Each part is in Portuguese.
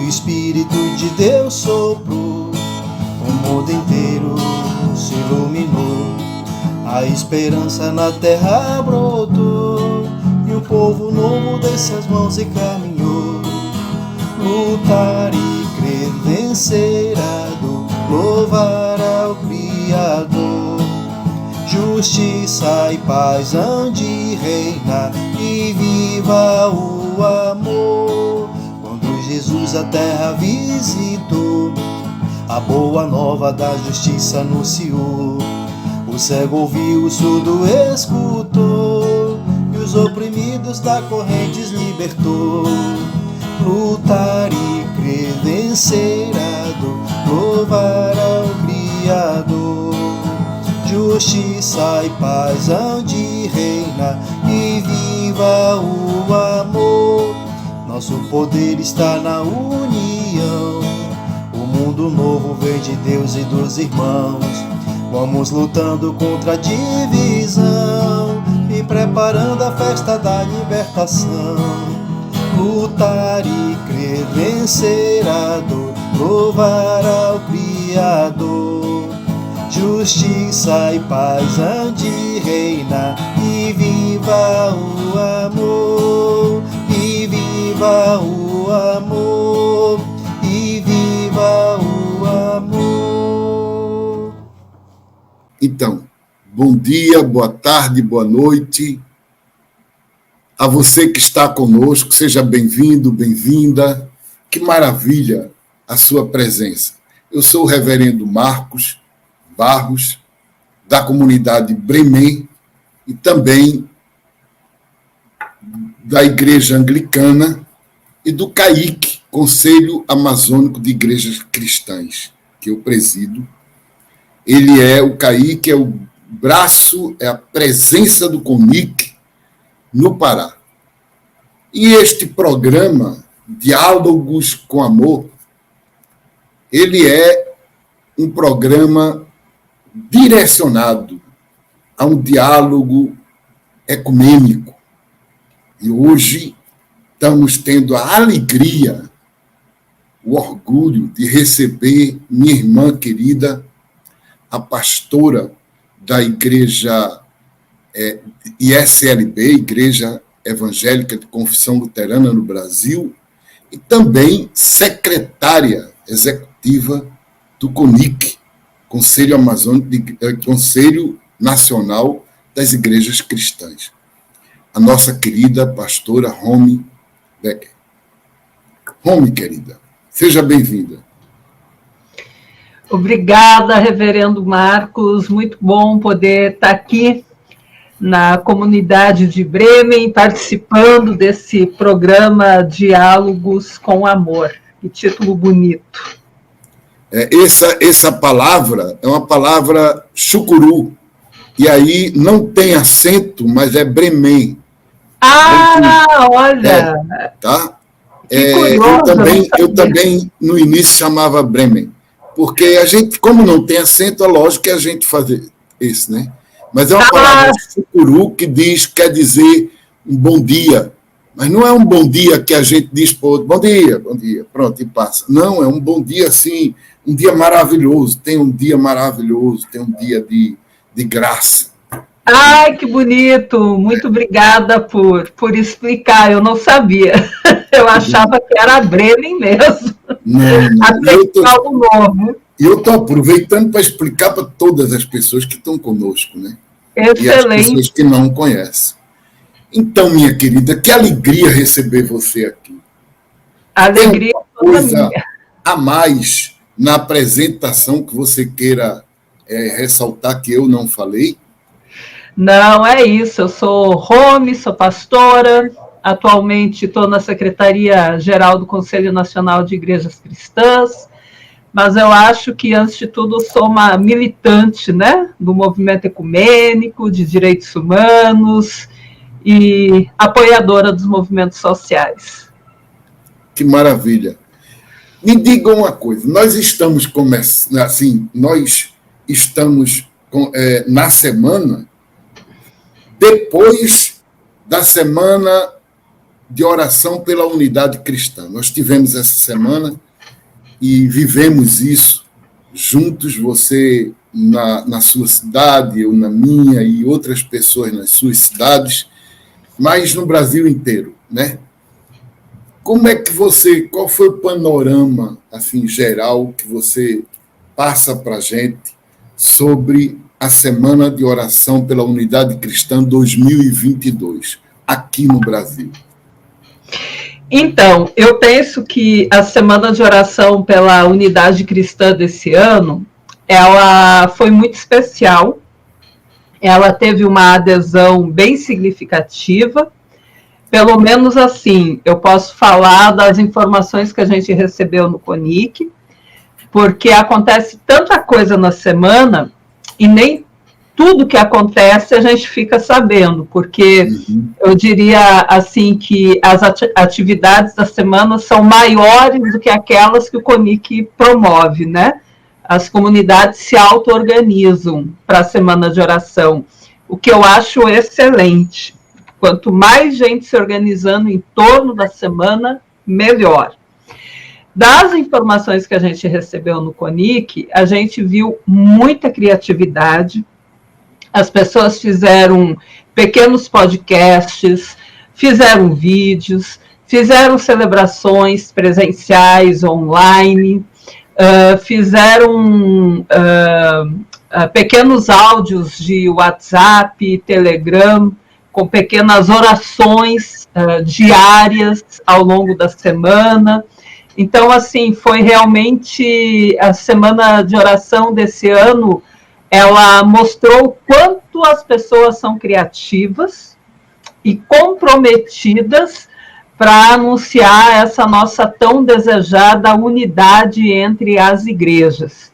Espírito de Deus soprou, o mundo inteiro se iluminou, a esperança na terra brotou, e o povo novo desce as mãos e caminhou. Lutar e crer, vencer a dor, louvar ao Criador. Justiça e paz hão de reinar, e viva o amor. Quando Jesus a terra visitou, a boa nova da justiça anunciou. O cego ouviu, o surdo escutou, e os oprimidos da correntes libertou. Lutar e crer, vencer a dor, louvar ao Criador. Justiça e paz hão de reinar, e viva o amor. Nosso poder está na união, o mundo novo vem de Deus e dos irmãos. Vamos lutando contra a divisão e preparando a festa da libertação. Lutar e crer, vencer a dor, louvar ao Criador. Justiça e paz hão de reinar, e viva o amor, e viva o amor, e viva o amor. Então, bom dia, boa tarde, boa noite. A você que está conosco, seja bem-vindo, bem-vinda. Que maravilha a sua presença. Eu sou o reverendo Marcos Barros, da comunidade Bremen e também da Igreja Anglicana e do CAIC, Conselho Amazônico de Igrejas Cristãs, que eu presido. O CAIC é o braço, é a presença do CONIC no Pará. E este programa, Diálogos com Amor, ele é um programa direcionado a um diálogo ecumênico. E hoje estamos tendo a alegria, o orgulho de receber minha irmã querida, a pastora da Igreja ISLB, Igreja Evangélica de Confissão Luterana no Brasil, e também secretária executiva do CONIC, Conselho Nacional das Igrejas Cristãs. A nossa querida pastora Romy Becker. Romy, querida, seja bem-vinda. Obrigada, reverendo Marcos. Muito bom poder estar aqui na comunidade de Bremen, participando desse programa Diálogos com Amor. Que título bonito. Essa palavra é uma palavra chucuru, e aí não tem acento, mas é Bremen. Olha! Tá? Curioso, eu também, no início, chamava Bremen, porque a gente, como não tem acento, é lógico que a gente faz isso, né? Mas é uma palavra chucuru que quer dizer um bom dia. Mas não é um bom dia que a gente diz para o outro, bom dia, pronto, e passa. Não, é um bom dia assim, um dia maravilhoso, tem um dia maravilhoso, tem um dia de graça. Ai, que bonito! Muito obrigada por explicar, eu não sabia. Eu achava que era Bremen mesmo. Não. Aprender algo novo. E eu estou aproveitando para explicar para todas as pessoas que estão conosco, né? Excelente. E as pessoas que não conhecem. Então, minha querida, que alegria receber você aqui. Alegria toda coisa minha. A mais na apresentação que você queira ressaltar que eu não falei? Não, é isso. Eu sou Romy, sou pastora. Atualmente estou na Secretaria-Geral do Conselho Nacional de Igrejas Cristãs. Mas eu acho que, antes de tudo, sou uma militante, né, do movimento ecumênico, de direitos humanos e apoiadora dos movimentos sociais. Que maravilha. Me diga uma coisa, nós estamos na semana depois da semana de oração pela unidade cristã. Nós tivemos essa semana e vivemos isso juntos, você na sua cidade, eu na minha e outras pessoas nas suas cidades, mas no Brasil inteiro, né? Como é que qual foi o panorama, assim, geral, que você passa para a gente sobre a Semana de Oração pela Unidade Cristã 2022, aqui no Brasil? Então, eu penso que a Semana de Oração pela Unidade Cristã desse ano, ela foi muito especial, ela teve uma adesão bem significativa, pelo menos assim, eu posso falar das informações que a gente recebeu no CONIC, porque acontece tanta coisa na semana e nem tudo que acontece a gente fica sabendo, porque eu diria assim que as atividades da semana são maiores do que aquelas que o CONIC promove, né? As comunidades se auto-organizam para a semana de oração, o que eu acho excelente. Quanto mais gente se organizando em torno da semana, melhor. Das informações que a gente recebeu no CONIC, a gente viu muita criatividade. As pessoas fizeram pequenos podcasts, fizeram vídeos, fizeram celebrações presenciais, online, fizeram pequenos áudios de WhatsApp, Telegram, com pequenas orações diárias ao longo da semana. Então, assim, foi realmente a semana de oração desse ano, ela mostrou o quanto as pessoas são criativas e comprometidas para anunciar essa nossa tão desejada unidade entre as igrejas.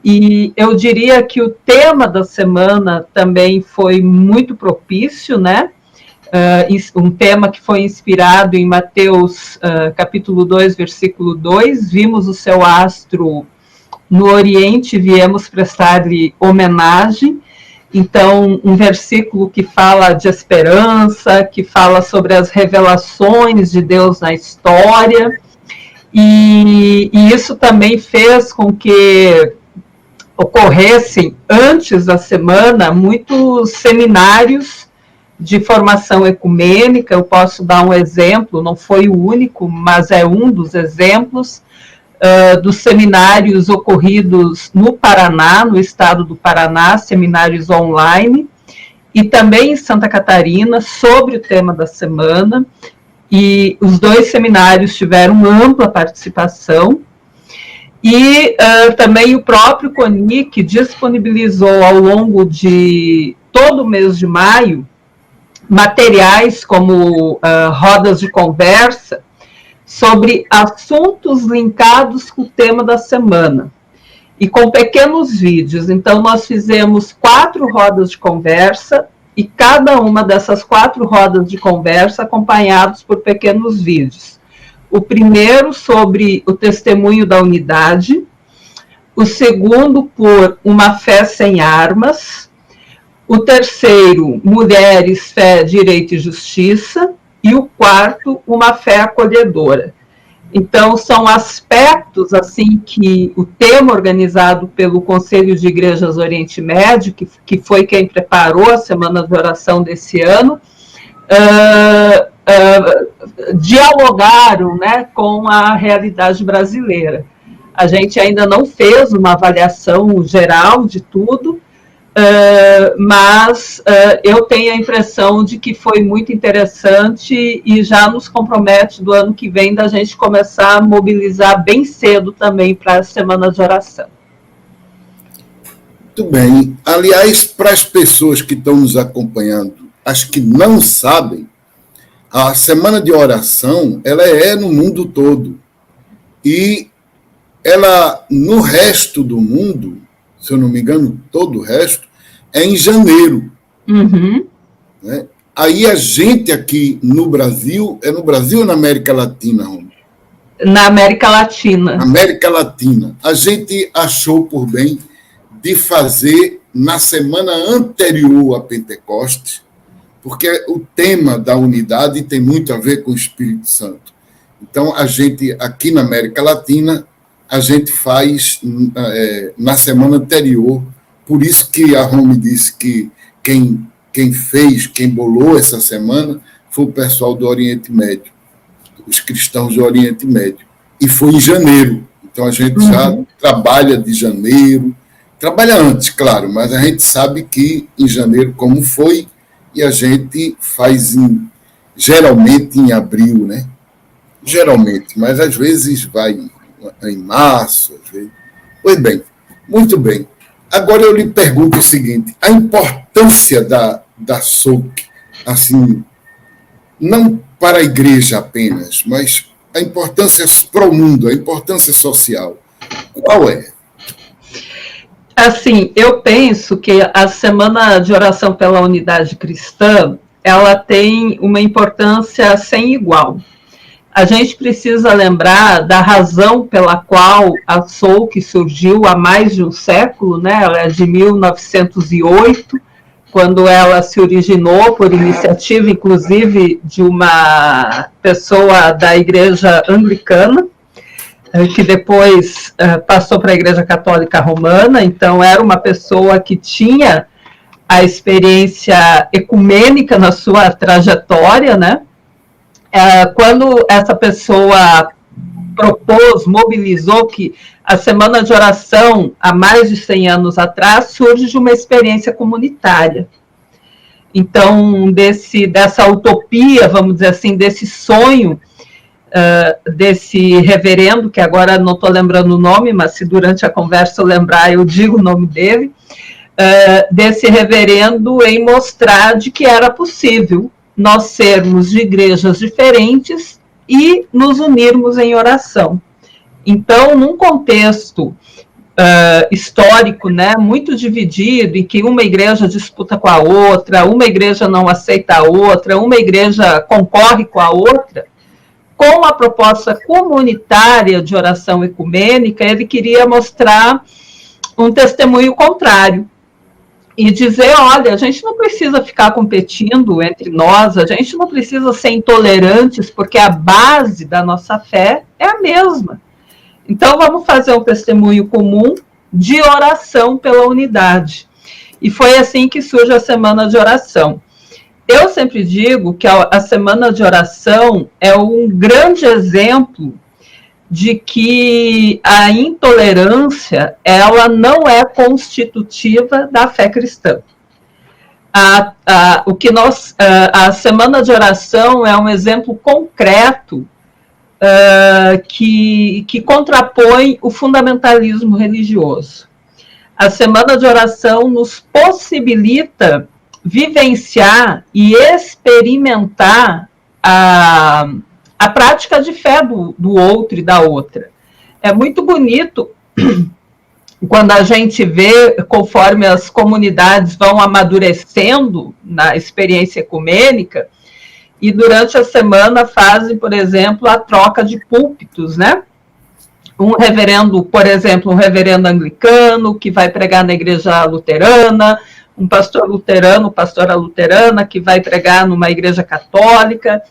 E eu diria que o tema da semana também foi muito propício, né? Um tema que foi inspirado em Mateus capítulo 2, versículo 2, vimos o seu astro no Oriente, viemos prestar-lhe homenagem. Então, um versículo que fala de esperança, que fala sobre as revelações de Deus na história, e isso também fez com que ocorressem, antes da semana, muitos seminários de formação ecumênica. Eu posso dar um exemplo, não foi o único, mas é um dos exemplos, dos seminários ocorridos no Paraná, no estado do Paraná, seminários online, e também em Santa Catarina, sobre o tema da semana, e os dois seminários tiveram ampla participação. E também o próprio CONIC disponibilizou ao longo de todo o mês de maio materiais como rodas de conversa sobre assuntos linkados com o tema da semana e com pequenos vídeos. Então, nós fizemos 4 rodas de conversa e cada uma dessas 4 rodas de conversa acompanhados por pequenos vídeos. O primeiro sobre o testemunho da unidade, o segundo por uma fé sem armas, o terceiro, mulheres, fé, direito e justiça, e o quarto, uma fé acolhedora. Então, são aspectos assim que o tema organizado pelo Conselho de Igrejas Oriente Médio, que foi quem preparou a Semana de Oração desse ano, dialogaram, né, com a realidade brasileira. A gente ainda não fez uma avaliação geral de tudo, mas eu tenho a impressão de que foi muito interessante e já nos compromete do ano que vem da gente começar a mobilizar bem cedo também para a Semana de Oração. Muito bem. Aliás, para as pessoas que estão nos acompanhando, as que não sabem, a Semana de Oração, ela é no mundo todo. E ela, no resto do mundo, se eu não me engano, todo o resto, é em janeiro. Uhum. Né? Aí a gente aqui no Brasil, é no Brasil ou na América Latina, Roma? Na América Latina. América Latina. A gente achou por bem de fazer na semana anterior a Pentecostes, porque o tema da unidade tem muito a ver com o Espírito Santo. Então, a gente, aqui na América Latina, a gente faz na semana anterior, por isso que a Rome disse que quem bolou essa semana foi o pessoal do Oriente Médio, os cristãos do Oriente Médio, e foi em janeiro. Então, a gente já trabalha de janeiro, trabalha antes, claro, mas a gente sabe que em janeiro como foi, e a gente faz geralmente em abril, né? Geralmente, mas às vezes vai em março. Às vezes. Pois bem, muito bem. Agora eu lhe pergunto o seguinte, a importância da SOC, assim, não para a igreja apenas, mas a importância para o mundo, a importância social, qual é? Assim, eu penso que a Semana de Oração pela Unidade Cristã, ela tem uma importância sem igual. A gente precisa lembrar da razão pela qual a SOC surgiu há mais de um século, né? Ela é de 1908, quando ela se originou por iniciativa, inclusive, de uma pessoa da Igreja Anglicana, que depois passou para a Igreja Católica Romana. Então, era uma pessoa que tinha a experiência ecumênica na sua trajetória, né? Quando essa pessoa propôs, mobilizou que a Semana de Oração, há mais de 100 anos atrás, surge de uma experiência comunitária. Então, dessa utopia, vamos dizer assim, desse sonho, desse reverendo, que agora não estou lembrando o nome, mas se durante a conversa eu lembrar, eu digo o nome dele, desse reverendo em mostrar de que era possível nós sermos de igrejas diferentes e nos unirmos em oração. Então, num contexto histórico, né, muito dividido, em que uma igreja disputa com a outra, uma igreja não aceita a outra, uma igreja concorre com a outra, com a proposta comunitária de oração ecumênica, ele queria mostrar um testemunho contrário, e dizer, olha, a gente não precisa ficar competindo entre nós, a gente não precisa ser intolerantes, porque a base da nossa fé é a mesma. Então, vamos fazer um testemunho comum de oração pela unidade. E foi assim que surge a Semana de Oração. Eu sempre digo que a Semana de Oração é um grande exemplo de que a intolerância, ela não é constitutiva da fé cristã. A Semana de Oração é um exemplo concreto que contrapõe o fundamentalismo religioso. A Semana de Oração nos possibilita vivenciar e experimentar a prática de fé do outro e da outra. É muito bonito quando a gente vê, conforme as comunidades vão amadurecendo na experiência ecumênica, e durante a semana fazem, por exemplo, a troca de púlpitos, né? Um reverendo, por exemplo, um reverendo anglicano que vai pregar na igreja luterana, um pastor luterano, pastora luterana que vai pregar numa igreja católica.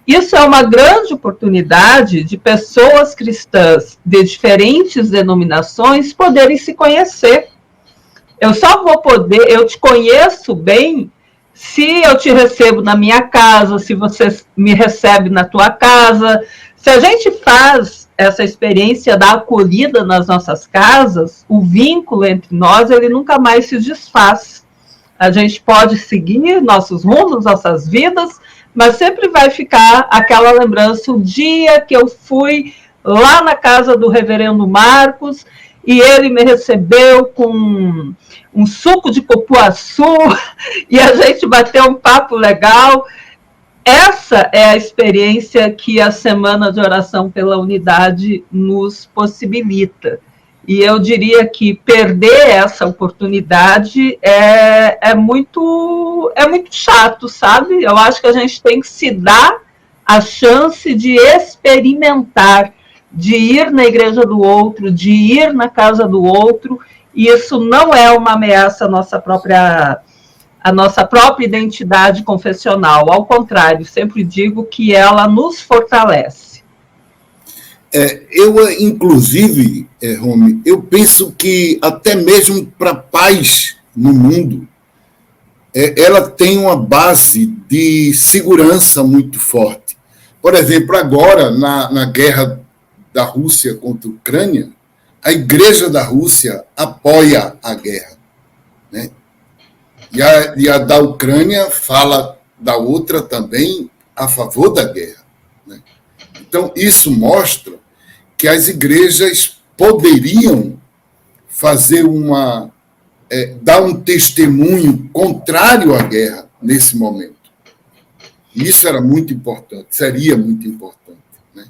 Isso é uma grande oportunidade de pessoas cristãs de diferentes denominações poderem se conhecer. Eu só vou poder, eu te conheço bem se eu te recebo na minha casa, se você me recebe na tua casa. Se a gente faz essa experiência da acolhida nas nossas casas, o vínculo entre nós, ele nunca mais se desfaz. A gente pode seguir nossos rumos, nossas vidas, mas sempre vai ficar aquela lembrança, o dia que eu fui lá na casa do reverendo Marcos e ele me recebeu com um suco de cupuaçu e a gente bateu um papo legal. Essa é a experiência que a Semana de Oração pela Unidade nos possibilita. E eu diria que perder essa oportunidade é muito chato, sabe? Eu acho que a gente tem que se dar a chance de experimentar, de ir na igreja do outro, de ir na casa do outro, e isso não é uma ameaça à nossa própria a nossa própria identidade confessional. Ao contrário, sempre digo que ela nos fortalece. Eu, inclusive, Rome, eu penso que até mesmo para a paz no mundo, ela tem uma base de segurança muito forte. Por exemplo, agora, na guerra da Rússia contra a Ucrânia, a Igreja da Rússia apoia a guerra, né? E a da Ucrânia fala da outra também a favor da guerra, né? Então, isso mostra que as igrejas poderiam fazer dar um testemunho contrário à guerra nesse momento. Isso era muito importante, seria muito importante, né?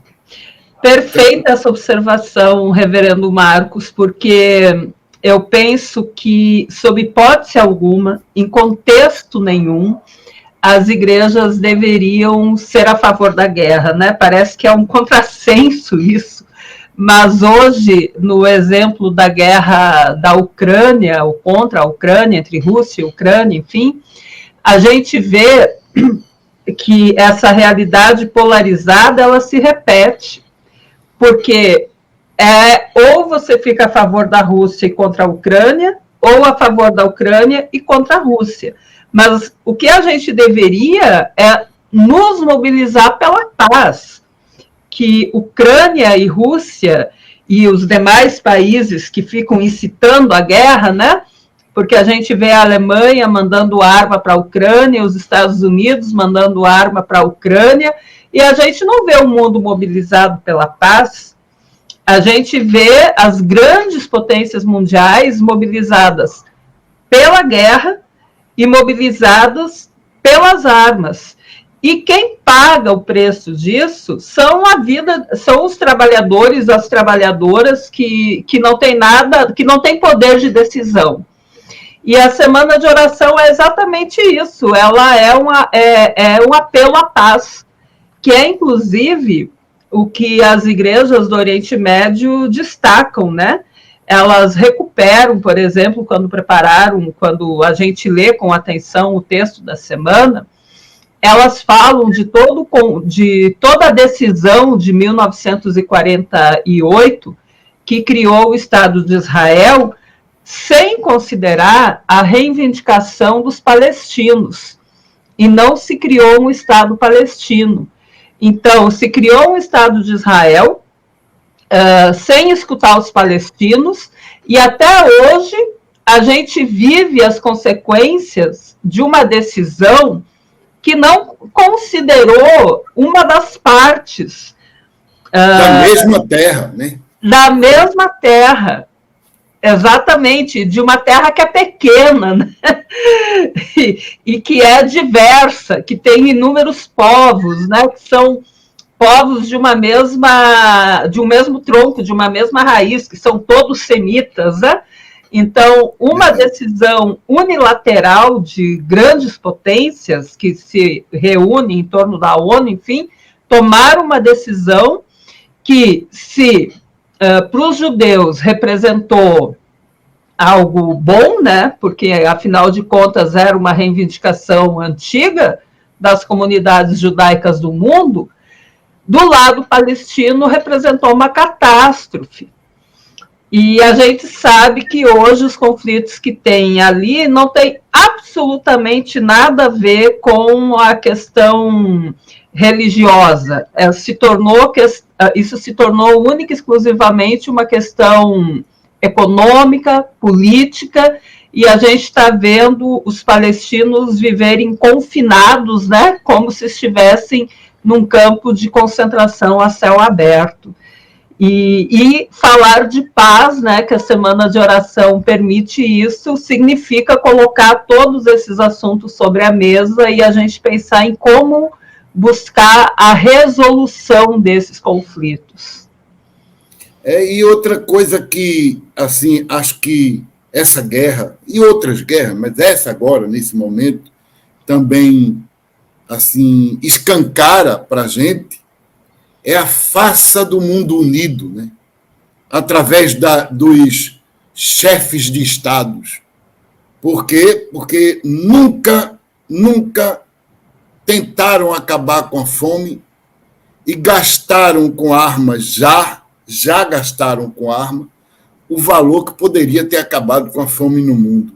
Perfeita essa observação, reverendo Marcos, porque eu penso que, sob hipótese alguma, em contexto nenhum, as igrejas deveriam ser a favor da guerra, né? Parece que é um contrassenso isso. Mas hoje, no exemplo da guerra da Ucrânia, ou contra a Ucrânia, entre Rússia e Ucrânia, enfim, a gente vê que essa realidade polarizada, ela se repete, porque ou você fica a favor da Rússia e contra a Ucrânia, ou a favor da Ucrânia e contra a Rússia. Mas o que a gente deveria é nos mobilizar pela paz, que Ucrânia e Rússia e os demais países que ficam incitando a guerra, né? Porque a gente vê a Alemanha mandando arma para a Ucrânia, os Estados Unidos mandando arma para a Ucrânia, e a gente não vê o mundo mobilizado pela paz. A gente vê as grandes potências mundiais mobilizadas pela guerra e mobilizadas pelas armas. E quem paga o preço disso são os trabalhadores, as trabalhadoras que não têm nada, que não têm poder de decisão. E a semana de oração é exatamente isso. Ela é um apelo à paz, que é inclusive o que as igrejas do Oriente Médio destacam, né? Elas recuperam, por exemplo, quando a gente lê com atenção o texto da semana, elas falam de toda a decisão de 1948, que criou o Estado de Israel, sem considerar a reivindicação dos palestinos. E não se criou um Estado palestino. Então, se criou um Estado de Israel, sem escutar os palestinos, e até hoje a gente vive as consequências de uma decisão que não considerou uma das partes. Da mesma terra, né? Da mesma terra, exatamente, de uma terra que é pequena, né? e que é diversa, que tem inúmeros povos, né? Que são povos de um mesmo tronco, de uma mesma raiz, que são todos semitas, né? Então, uma decisão unilateral de grandes potências que se reúnem em torno da ONU, enfim, tomaram uma decisão que, se para os judeus representou algo bom, né? Porque, afinal de contas, era uma reivindicação antiga das comunidades judaicas do mundo, do lado palestino representou uma catástrofe. E a gente sabe que hoje os conflitos que tem ali não tem absolutamente nada a ver com a questão religiosa. Isso se tornou única e exclusivamente uma questão econômica, política, e a gente está vendo os palestinos viverem confinados, né, como se estivessem num campo de concentração a céu aberto. E falar de paz, né, que a semana de oração permite isso, significa colocar todos esses assuntos sobre a mesa e a gente pensar em como buscar a resolução desses conflitos. E outra coisa que, assim, acho que essa guerra, e outras guerras, mas essa agora, nesse momento, também, assim, escancara para a gente, é a farsa do mundo unido, né? Através dos chefes de estados. Por quê? Porque nunca tentaram acabar com a fome e gastaram com armas, já gastaram com arma, o valor que poderia ter acabado com a fome no mundo.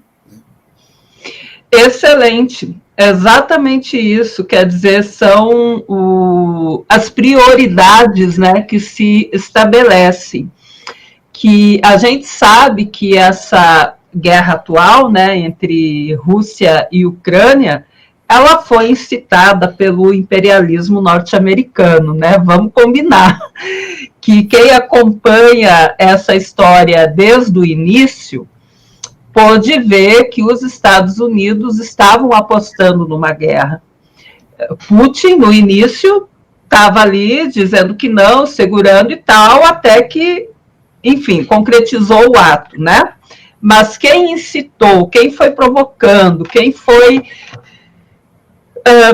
Excelente, exatamente isso, quer dizer, são as prioridades, né, que se estabelecem, que a gente sabe que essa guerra atual, né, entre Rússia e Ucrânia, ela foi incitada pelo imperialismo norte-americano, né? Vamos combinar que quem acompanha essa história desde o início pôde ver que os Estados Unidos estavam apostando numa guerra. Putin, no início, estava ali dizendo que não, segurando e tal, até que, enfim, concretizou o ato, né? Mas quem incitou, quem foi provocando, quem foi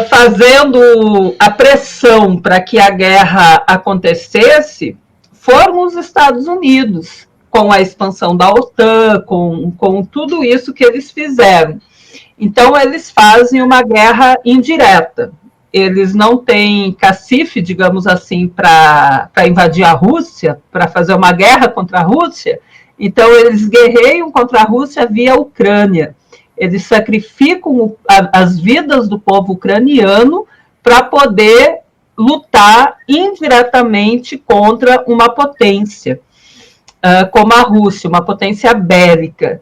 fazendo a pressão para que a guerra acontecesse, foram os Estados Unidos, com a expansão da OTAN, com tudo isso que eles fizeram. Então, eles fazem uma guerra indireta. Eles não têm cacife, digamos assim, para invadir a Rússia, para fazer uma guerra contra a Rússia. Então, eles guerreiam contra a Rússia via Ucrânia. Eles sacrificam as vidas do povo ucraniano para poder lutar indiretamente contra uma potência, como a Rússia, uma potência bélica.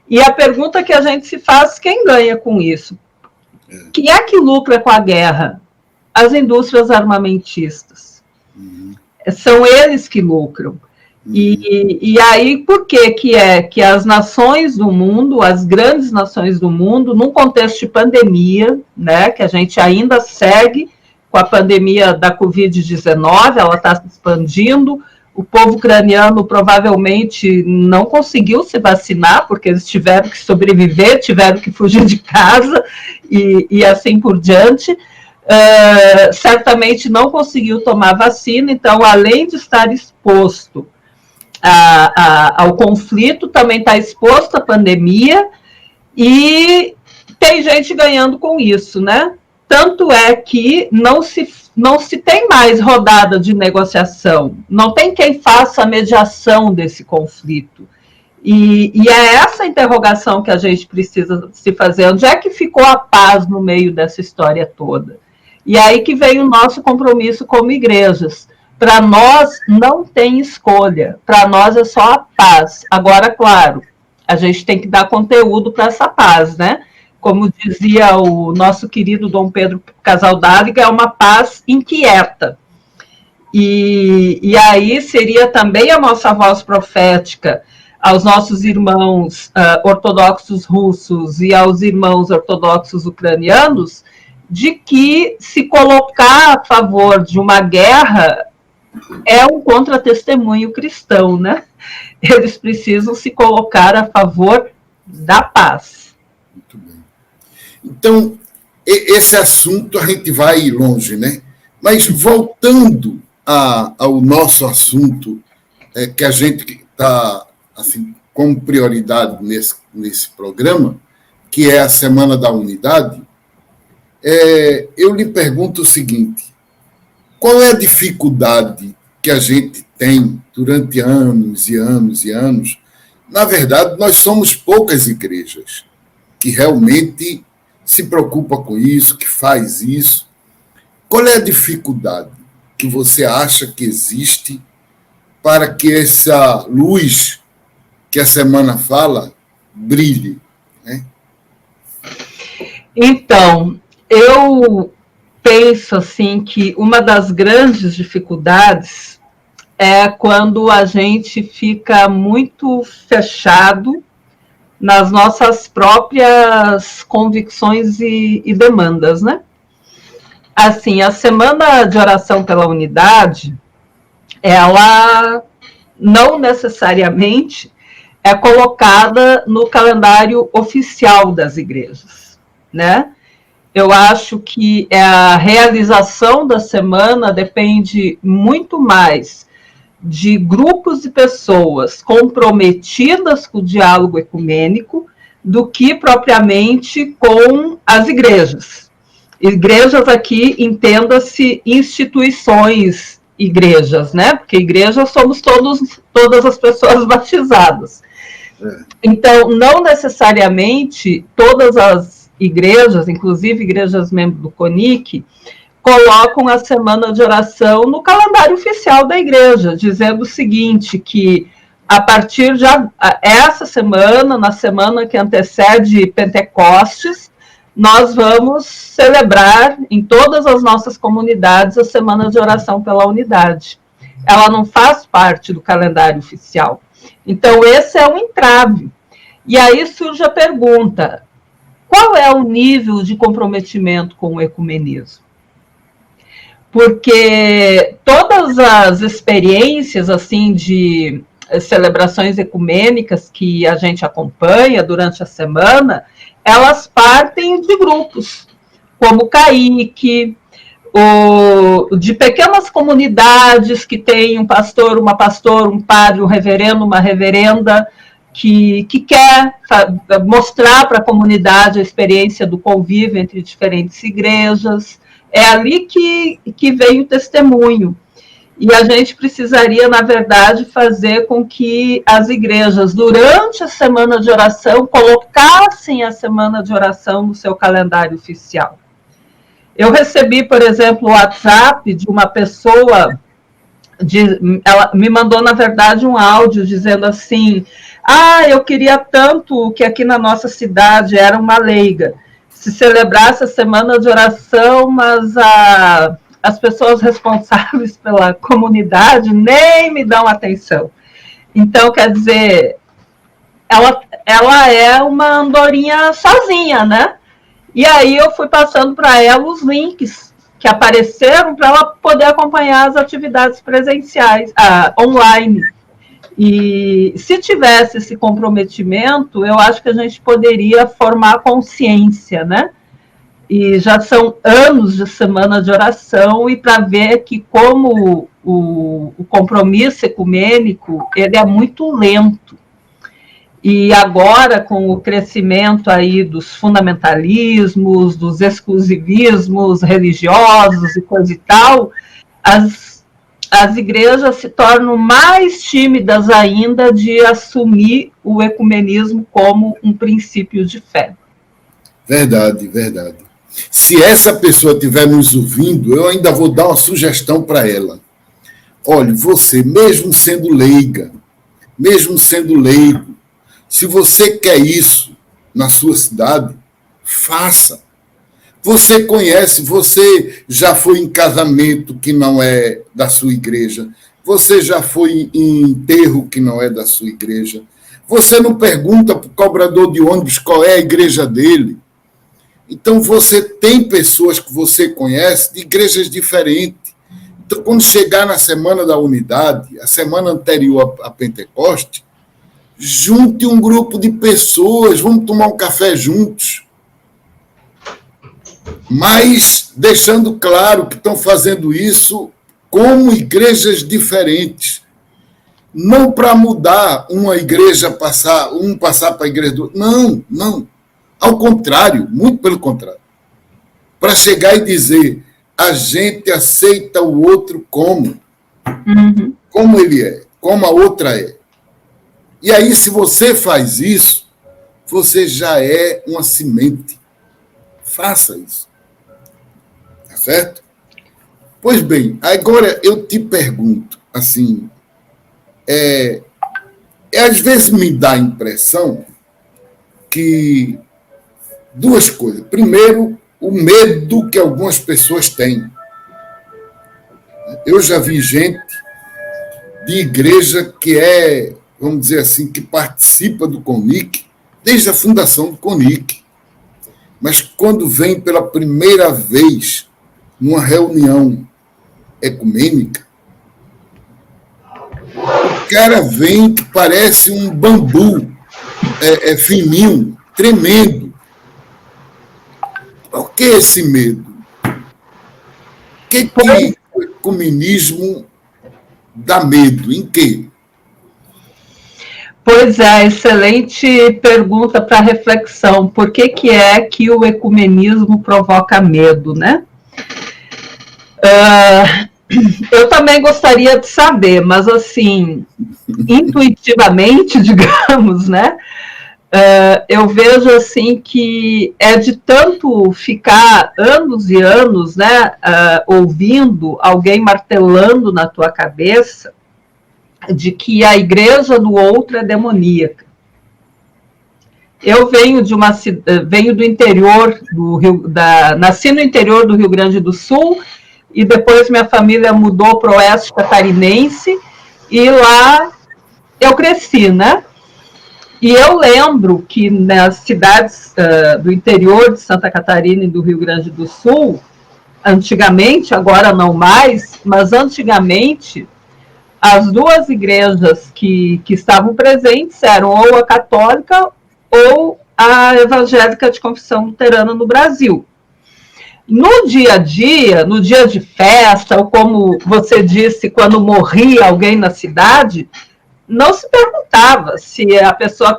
E a pergunta que a gente se faz, quem ganha com isso? Quem é que lucra com a guerra? As indústrias armamentistas. São eles que lucram. E aí, por que as nações do mundo, as grandes nações do mundo, num contexto de pandemia, né, que a gente ainda segue com a pandemia da Covid-19, ela está se expandindo, o povo ucraniano provavelmente não conseguiu se vacinar, porque eles tiveram que sobreviver, tiveram que fugir de casa e assim por diante. Certamente não conseguiu tomar vacina, então, além de estar exposto ao conflito, também está exposto à pandemia, e tem gente ganhando com isso, né? Tanto é que não se tem mais rodada de negociação, não tem quem faça a mediação desse conflito. E é essa interrogação que a gente precisa se fazer. Onde é que ficou a paz no meio dessa história toda? E aí que vem o nosso compromisso como igrejas. Para nós não tem escolha, para nós é só a paz. Agora, claro, a gente tem que dar conteúdo para essa paz, né? Como dizia o nosso querido Dom Pedro Casaldáliga, é uma paz inquieta. E aí seria também a nossa voz profética aos nossos irmãos ortodoxos russos e aos irmãos ortodoxos ucranianos, de que se colocar a favor de uma guerra é um contra-testemunho cristão, né? Eles precisam se colocar a favor da paz. Muito bem. Então, esse assunto a gente vai longe, né? Mas voltando ao nosso assunto, que a gente está assim, como prioridade nesse programa, que é a Semana da Unidade, eu lhe pergunto o seguinte: qual é a dificuldade que a gente tem durante anos e anos e anos? Na verdade, nós somos poucas igrejas que realmente se preocupa com isso, que faz isso. Qual é a dificuldade que você acha que existe para que essa luz que a semana fala brilhe, né? Então, eu penso assim que uma das grandes dificuldades é quando a gente fica muito fechado nas nossas próprias convicções e demandas, né? Assim, a Semana de Oração pela Unidade, ela não necessariamente é colocada no calendário oficial das igrejas, né? Eu acho que a realização da semana depende muito mais de grupos de pessoas comprometidas com o diálogo ecumênico do que propriamente com as igrejas. Igrejas aqui, entenda-se instituições igrejas, né? Porque igreja somos todas as pessoas batizadas. Então, não necessariamente todas as igrejas, inclusive igrejas membros do CONIC, colocam a semana de oração no calendário oficial da igreja, dizendo o seguinte, que a partir de essa semana, na semana que antecede Pentecostes, nós vamos celebrar em todas as nossas comunidades a semana de oração pela unidade. Ela não faz parte do calendário oficial. Então, esse é um entrave. E aí surge a pergunta, qual é o nível de comprometimento com o ecumenismo? Porque todas as experiências assim de celebrações ecumênicas que a gente acompanha durante a semana, elas partem de grupos, como o CAIC, de pequenas comunidades que tem um pastor, uma pastora, um padre, um reverendo, uma reverenda, que quer mostrar para a comunidade a experiência do convívio entre diferentes igrejas. É ali que vem o testemunho. E a gente precisaria, na verdade, fazer com que as igrejas, durante a semana de oração, colocassem a semana de oração no seu calendário oficial. Eu recebi, por exemplo, o WhatsApp de uma pessoa, ela me mandou, na verdade, um áudio dizendo assim, eu queria tanto que aqui na nossa cidade era uma leiga, se celebrasse a semana de oração, mas as pessoas responsáveis pela comunidade nem me dão atenção. Então, quer dizer, ela é uma andorinha sozinha, né? E aí eu fui passando para ela os links que apareceram para ela poder acompanhar as atividades presenciais, online. E se tivesse esse comprometimento, eu acho que a gente poderia formar consciência, né? E já são anos de semana de oração, e para ver que como o compromisso ecumênico, ele é muito lento. E agora, com o crescimento aí dos fundamentalismos, dos exclusivismos religiosos e coisa e tal, as igrejas se tornam mais tímidas ainda de assumir o ecumenismo como um princípio de fé. Verdade, verdade. Se essa pessoa estiver nos ouvindo, eu ainda vou dar uma sugestão para ela. Olha, você, mesmo sendo leiga, mesmo sendo leigo, se você quer isso na sua cidade, faça. Você conhece, você já foi em casamento que não é da sua igreja, você já foi em enterro que não é da sua igreja, você não pergunta para o cobrador de ônibus qual é a igreja dele. Então, você tem pessoas que você conhece de igrejas diferentes. Então, quando chegar na Semana da Unidade, a semana anterior a Pentecoste, junte um grupo de pessoas, vamos tomar um café juntos. Mas deixando claro que estão fazendo isso como igrejas diferentes. Não para mudar uma igreja, passar para a igreja do outro. Não, não. Ao contrário, muito pelo contrário. Para chegar e dizer, a gente aceita o outro como ele é, como a outra é. E aí, se você faz isso, você já é uma semente. Faça isso. Tá certo? Pois bem, agora eu te pergunto, assim, às vezes me dá a impressão que duas coisas. Primeiro, o medo que algumas pessoas têm. Eu já vi gente de igreja que vamos dizer assim, que participa do CONIC, desde a fundação do CONIC. Mas quando vem pela primeira vez numa reunião ecumênica, o cara vem que parece um bambu, fininho, tremendo. Por que esse medo? O que o ecumenismo dá medo? Em quê? Pois é, excelente pergunta para reflexão. Por que é que o ecumenismo provoca medo, né? Eu também gostaria de saber, mas assim, intuitivamente, digamos, né? Eu vejo assim que é de tanto ficar anos e anos, né, ouvindo alguém martelando na tua cabeça de que a igreja do outro é demoníaca. Eu venho do interior do Rio, nasci no interior do Rio Grande do Sul e depois minha família mudou para o oeste catarinense e lá eu cresci, né? E eu lembro que nas cidades do interior de Santa Catarina e do Rio Grande do Sul, antigamente, agora não mais, mas antigamente, as duas igrejas que estavam presentes eram ou a católica ou a evangélica de confissão luterana no Brasil. No dia a dia, no dia de festa, ou como você disse, quando morria alguém na cidade, não se perguntava se a pessoa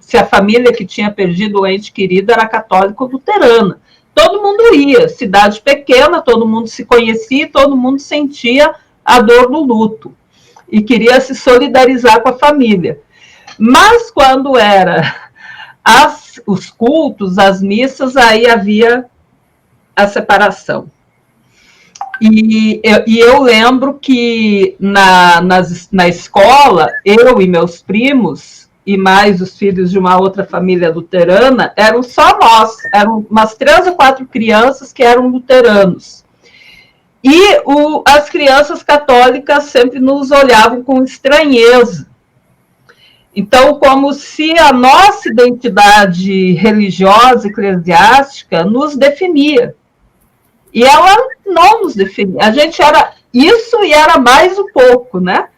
se a família que tinha perdido o ente querido era católica ou luterana. Todo mundo ia, cidade pequena, todo mundo se conhecia, todo mundo sentia a dor do luto e queria se solidarizar com a família. Mas quando era os cultos, as missas, aí havia a separação. E eu lembro que na escola, eu e meus primos, e mais os filhos de uma outra família luterana, eram só nós, eram umas 3 ou 4 crianças que eram luteranos. E as crianças católicas sempre nos olhavam com estranheza. Então, como se a nossa identidade religiosa, eclesiástica, nos definia. E ela não nos definia. A gente era isso e era mais um pouco, né?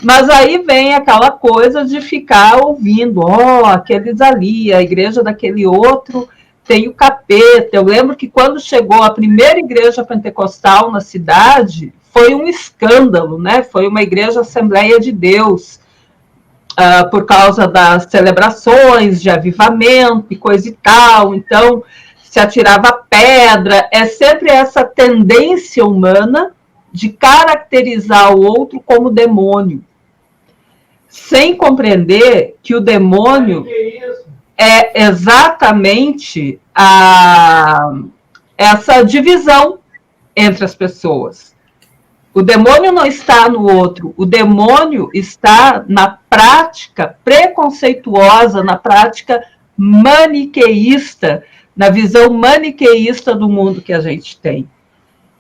Mas aí vem aquela coisa de ficar ouvindo, aqueles ali, a igreja daquele outro tem o capeta. Eu lembro que quando chegou a primeira igreja pentecostal na cidade, foi um escândalo, né? Foi uma igreja Assembleia de Deus, por causa das celebrações de avivamento e coisa e tal. Então, se atirava pedra. É sempre essa tendência humana de caracterizar o outro como demônio, sem compreender que o demônio é exatamente essa divisão entre as pessoas. O demônio não está no outro, o demônio está na prática preconceituosa, na prática maniqueísta, na visão maniqueísta do mundo que a gente tem.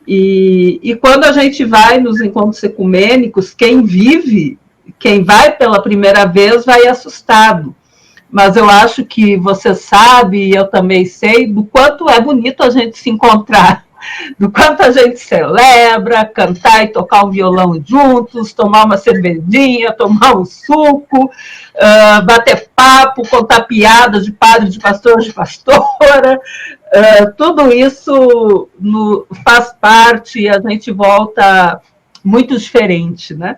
E quando a gente vai nos encontros ecumênicos, quem vai pela primeira vez vai assustado. Mas eu acho que você sabe, e eu também sei, do quanto é bonito a gente se encontrar, do quanto a gente celebra, cantar e tocar um violão juntos, tomar uma cervejinha, tomar um suco, bater papo, contar piadas de padre, de pastor, de pastora. Tudo isso faz parte e a gente volta muito diferente, né?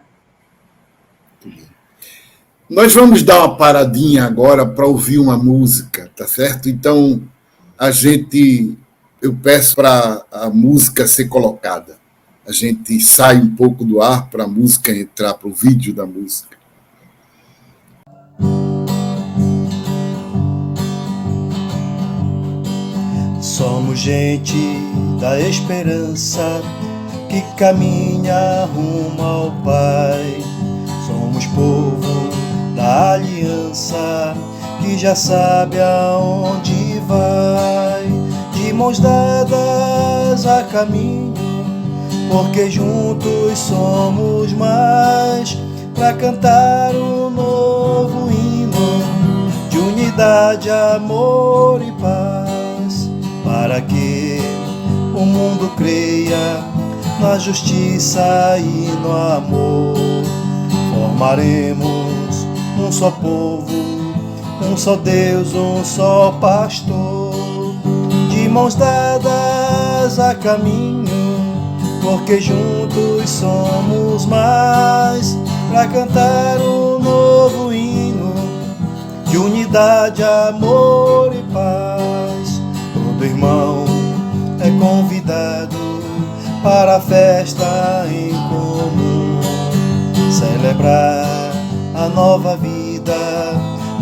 Nós vamos dar uma paradinha agora para ouvir uma música, tá certo? Então, eu peço para a música ser colocada. A gente sai um pouco do ar para a música entrar, para o vídeo da música. Somos gente da esperança que caminha rumo ao Pai. Somos povo da aliança que já sabe aonde vai. De mãos dadas a caminho, porque juntos somos mais, para cantar um novo hino de unidade, amor e paz, para que o mundo creia na justiça e no amor. Formaremos um só povo, um só Deus, um só pastor, de mãos dadas a caminho, porque juntos juntos somos mais para cantar um novo hino de unidade, amor e paz. Todo irmão é convidado para a festa em comum, celebrar a nova vida,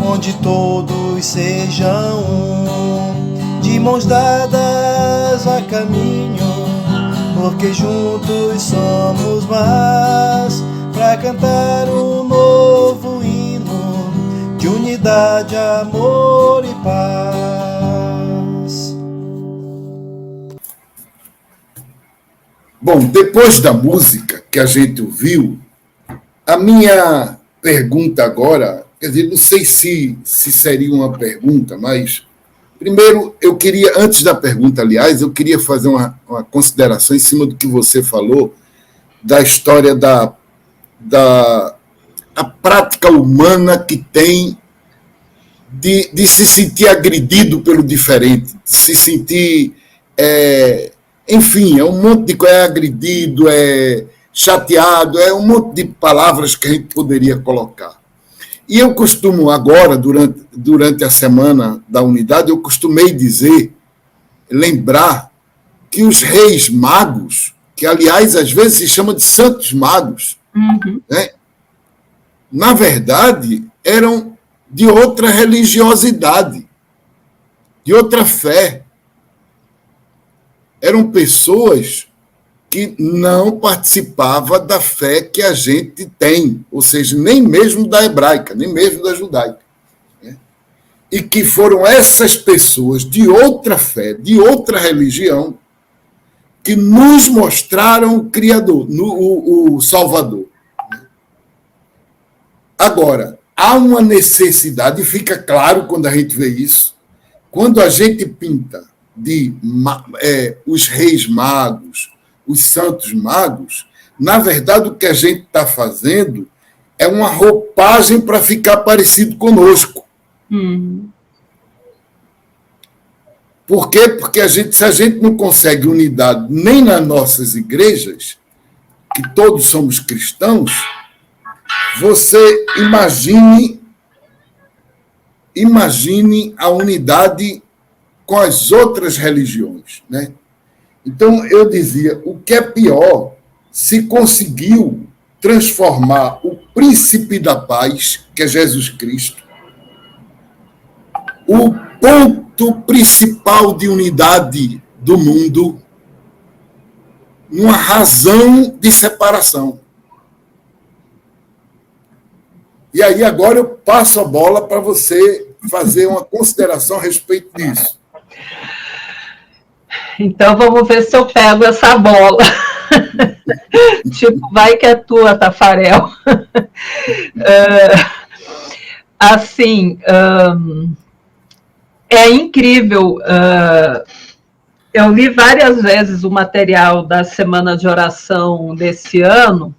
onde todos sejam um, de mãos dadas a caminho, porque juntos somos mais para cantar um novo hino de unidade, amor e paz. Bom, depois da música que a gente ouviu, a minha pergunta agora, quer dizer, não sei se seria uma pergunta, mas primeiro eu queria, antes da pergunta, aliás, eu queria fazer uma consideração em cima do que você falou, da história da prática humana que tem de se sentir agredido pelo diferente, de se sentir, enfim, é um monte de coisa, é agredido, é chateado, é um monte de palavras que a gente poderia colocar. E eu costumo agora, durante a Semana da Unidade, eu costumei lembrar que os reis magos, que aliás às vezes se chama de santos magos, né, na verdade eram de outra religiosidade, de outra fé. Eram pessoas que não participavam da fé que a gente tem, ou seja, nem mesmo da hebraica, nem mesmo da judaica. Né? E que foram essas pessoas de outra fé, de outra religião, que nos mostraram o Criador, o Salvador. Agora, há uma necessidade, e fica claro quando a gente vê isso, quando a gente pinta de os reis magos, os santos magos, na verdade o que a gente está fazendo é uma roupagem para ficar parecido conosco. Por quê? Porque se a gente não consegue unidade nem nas nossas igrejas, que todos somos cristãos, você imagine a unidade com as outras religiões, né? Então, eu dizia, o que é pior, se conseguiu transformar o príncipe da paz, que é Jesus Cristo, o ponto principal de unidade do mundo, numa razão de separação. E aí, agora eu passo a bola para você fazer uma consideração a respeito disso. Então, vamos ver se eu pego essa bola. Tipo, vai que é tua, Tafarel. Assim, é incrível. Eu li várias vezes o material da Semana de Oração desse ano,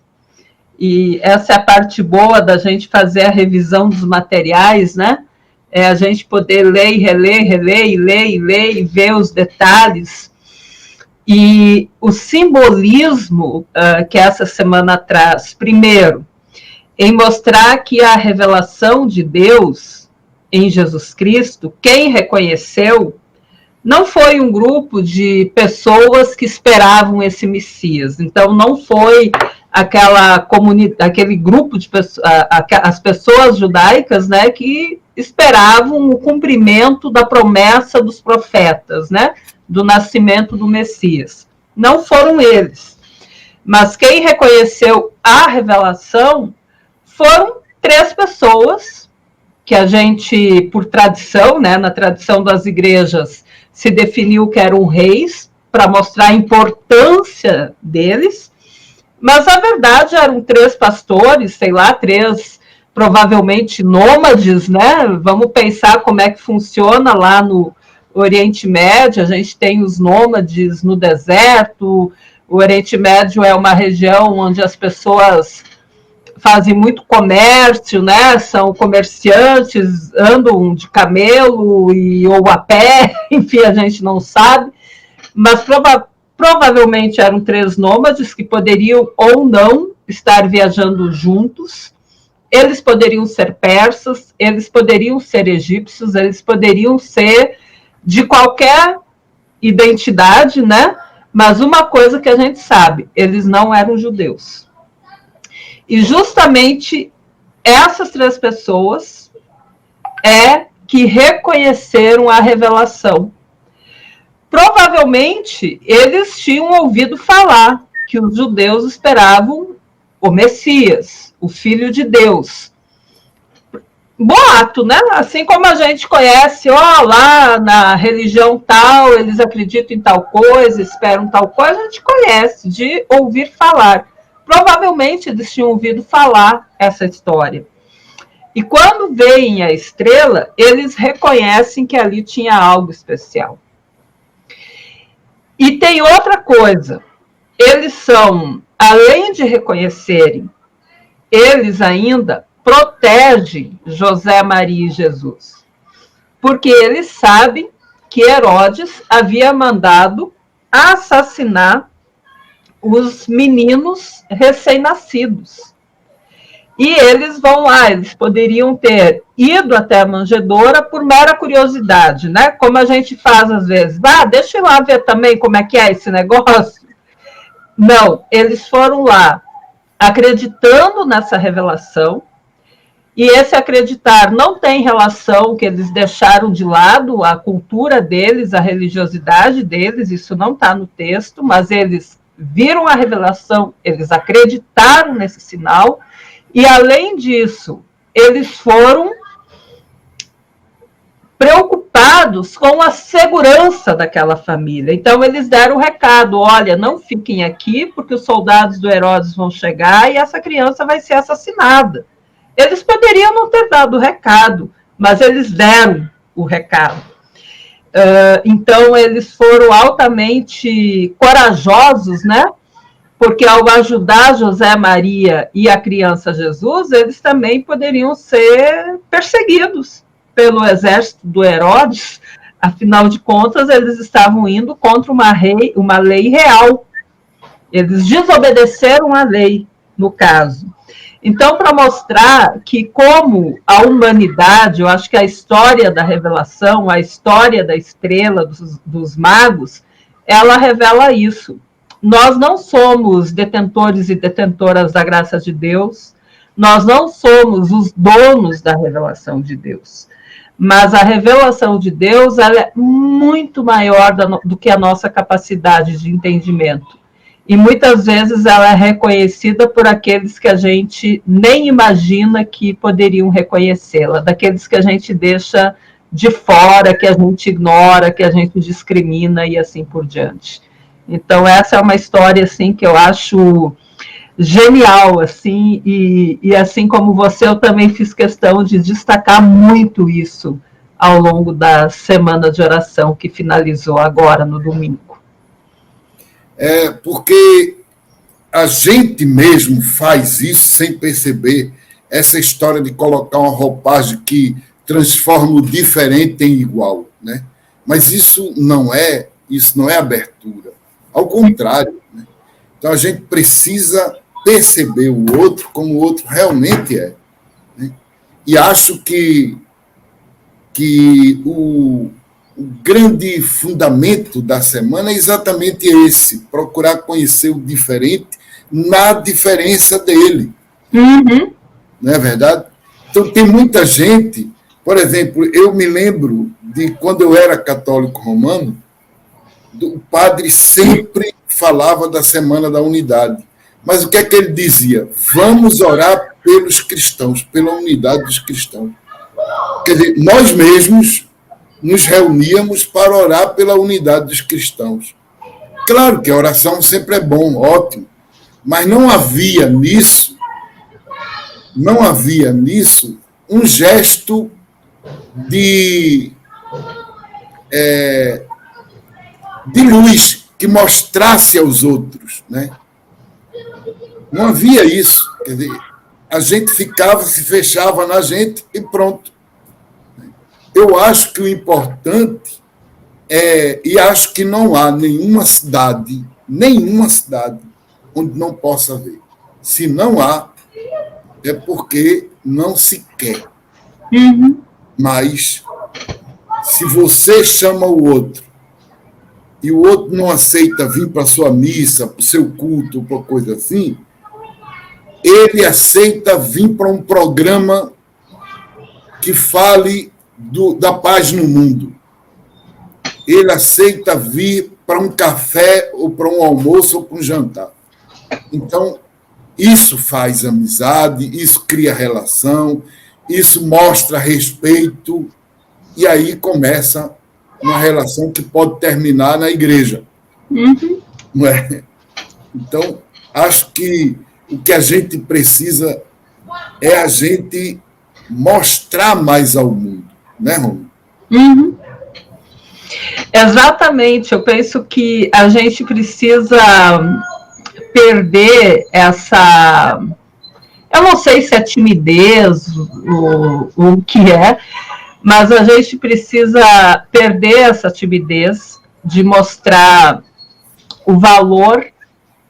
e essa é a parte boa da gente fazer a revisão dos materiais, né? É a gente poder ler e reler, e ler e ver os detalhes. E o simbolismo que essa semana traz, primeiro, em mostrar que a revelação de Deus em Jesus Cristo, quem reconheceu, não foi um grupo de pessoas que esperavam esse Messias. Então, não foi aquele grupo de pessoas, as pessoas judaicas, né, que esperavam o cumprimento da promessa dos profetas, né, do nascimento do Messias. Não foram eles. Mas quem reconheceu a revelação foram 3 pessoas que a gente, por tradição, né, na tradição das igrejas, se definiu que eram reis, para mostrar a importância deles, mas, na verdade, eram 3 pastores, sei lá, 3 provavelmente nômades, né? Vamos pensar como é que funciona lá no Oriente Médio. A gente tem os nômades no deserto. O Oriente Médio é uma região onde as pessoas fazem muito comércio, né? São comerciantes, andam de camelo ou a pé, enfim, a gente não sabe, mas provavelmente eram 3 nômades que poderiam ou não estar viajando juntos. Eles poderiam ser persas, eles poderiam ser egípcios, eles poderiam ser de qualquer identidade, né? Mas uma coisa que a gente sabe, eles não eram judeus. E justamente essas 3 pessoas que reconheceram a revelação. Provavelmente, eles tinham ouvido falar que os judeus esperavam o Messias, o Filho de Deus. Boato, né? Assim como a gente conhece, lá na religião tal, eles acreditam em tal coisa, esperam tal coisa, a gente conhece, de ouvir falar. Provavelmente eles tinham ouvido falar essa história. E quando veem a estrela, eles reconhecem que ali tinha algo especial. E tem outra coisa, eles são, além de reconhecerem, eles ainda protegem José, Maria e Jesus. Porque eles sabem que Herodes havia mandado assassinar os meninos recém-nascidos. E eles vão lá, eles poderiam ter ido até a manjedoura por mera curiosidade, né? Como a gente faz às vezes. Deixa eu ir lá ver também como é que é esse negócio. Não, eles foram lá acreditando nessa revelação, e esse acreditar não tem relação que eles deixaram de lado a cultura deles, a religiosidade deles, isso não está no texto, mas eles viram a revelação, eles acreditaram nesse sinal, e além disso, eles foram preocupados com a segurança daquela família. Então, eles deram o recado, olha, não fiquem aqui, porque os soldados do Herodes vão chegar e essa criança vai ser assassinada. Eles poderiam não ter dado o recado, mas eles deram o recado. Então, eles foram altamente corajosos, né? Porque ao ajudar José, Maria e a criança Jesus, eles também poderiam ser perseguidos pelo exército do Herodes. Afinal de contas, eles estavam indo contra uma lei real. Eles desobedeceram a lei, no caso. Então, para mostrar que como a humanidade, eu acho que a história da revelação, a história da estrela, dos magos, ela revela isso. Nós não somos detentores e detentoras da graça de Deus, nós não somos os donos da revelação de Deus, mas a revelação de Deus ela é muito maior do que a nossa capacidade de entendimento. E muitas vezes ela é reconhecida por aqueles que a gente nem imagina que poderiam reconhecê-la, daqueles que a gente deixa de fora, que a gente ignora, que a gente discrimina e assim por diante. Então, essa é uma história assim, que eu acho genial, assim, e assim como você, eu também fiz questão de destacar muito isso ao longo da semana de oração que finalizou agora no domingo. Porque a gente mesmo faz isso sem perceber, essa história de colocar uma roupagem que transforma o diferente em igual, né? Mas isso não é abertura. Ao contrário, né? Então a gente precisa perceber o outro como o outro realmente é, né? E acho que o grande fundamento da semana é exatamente esse, procurar conhecer o diferente na diferença dele. Uhum. Não é verdade? Então tem muita gente, por exemplo, eu me lembro de quando eu era católico romano, o padre sempre falava da Semana da Unidade. Mas o que é que ele dizia? Vamos orar pelos cristãos, pela unidade dos cristãos. Quer dizer, nós mesmos nos reuníamos para orar pela unidade dos cristãos. Claro que a oração sempre é bom, ótimo, mas não havia nisso um gesto de luz que mostrasse aos outros, né? Não havia isso. Quer dizer, a gente ficava, se fechava na gente e pronto. Eu acho que o importante E acho que não há nenhuma cidade onde não possa haver. Se não há, é porque não se quer. Mas, se você chama o outro e o outro não aceita vir para a sua missa, para o seu culto, para coisa assim, ele aceita vir para um programa que fale da paz no mundo. Ele aceita vir para um café, ou para um almoço, ou para um jantar. Então, isso faz amizade, isso cria relação, isso mostra respeito, e aí começa uma relação que pode terminar na igreja. Não é? Então, acho que o que a gente precisa é a gente mostrar mais ao mundo, né, Rômulo? Exatamente, eu penso que a gente precisa perder essa... Eu não sei se é timidez ou o que é, mas a gente precisa perder essa timidez de mostrar o valor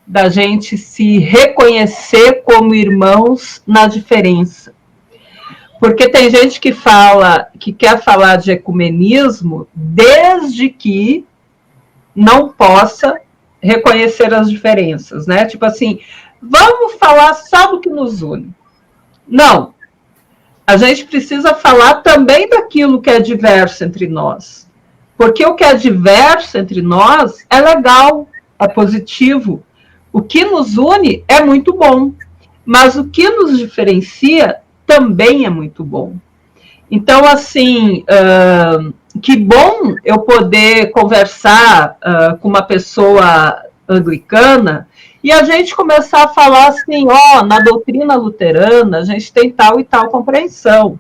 da gente se reconhecer como irmãos na diferença. Porque tem gente que quer falar de ecumenismo desde que não possa reconhecer as diferenças, né? Tipo assim, vamos falar só do que nos une. Não. A gente precisa falar também daquilo que é diverso entre nós. Porque o que é diverso entre nós é legal, é positivo. O que nos une é muito bom. Mas o que nos diferencia também é muito bom. Então, assim, que bom eu poder conversar com uma pessoa anglicana e a gente começar a falar assim, na doutrina luterana a gente tem tal e tal compreensão.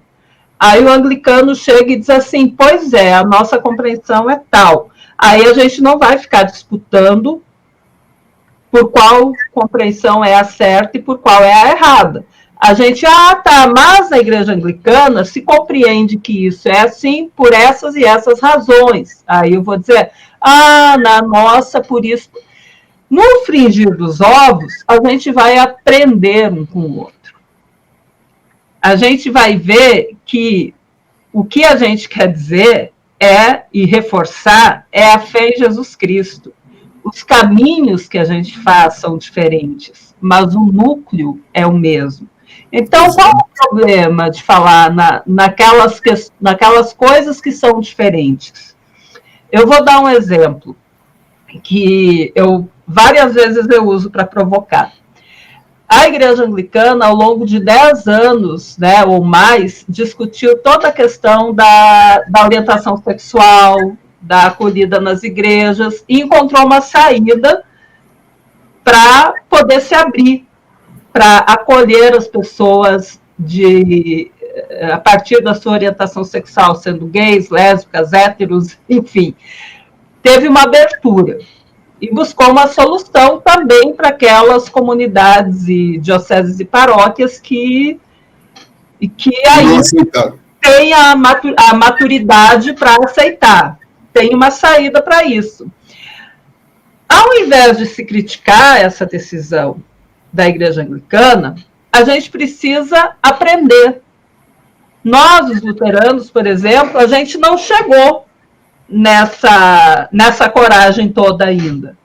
Aí o anglicano chega e diz assim, pois é, a nossa compreensão é tal. Aí a gente não vai ficar disputando por qual compreensão é a certa e por qual é a errada. A gente, mas na igreja anglicana se compreende que isso é assim por essas e essas razões. Aí eu vou dizer, na nossa, por isso. No frigir dos ovos, a gente vai aprender um com o outro. A gente vai ver que o que a gente quer dizer e reforçar é a fé em Jesus Cristo. Os caminhos que a gente faz são diferentes, mas o núcleo é o mesmo. Então, qual é o problema de falar naquelas coisas que são diferentes? Eu vou dar um exemplo que várias vezes eu uso para provocar. A Igreja Anglicana, ao longo de 10 anos, né, ou mais, discutiu toda a questão da orientação sexual, da acolhida nas igrejas, e encontrou uma saída para poder se abrir, para acolher as pessoas a partir da sua orientação sexual, sendo gays, lésbicas, héteros, enfim. Teve uma abertura e buscou uma solução também para aquelas comunidades e dioceses e paróquias que ainda têm a maturidade para aceitar. Tem uma saída para isso. Ao invés de se criticar essa decisão da Igreja Anglicana, a gente precisa aprender. Nós, os luteranos, por exemplo, a gente não chegou nessa coragem toda ainda.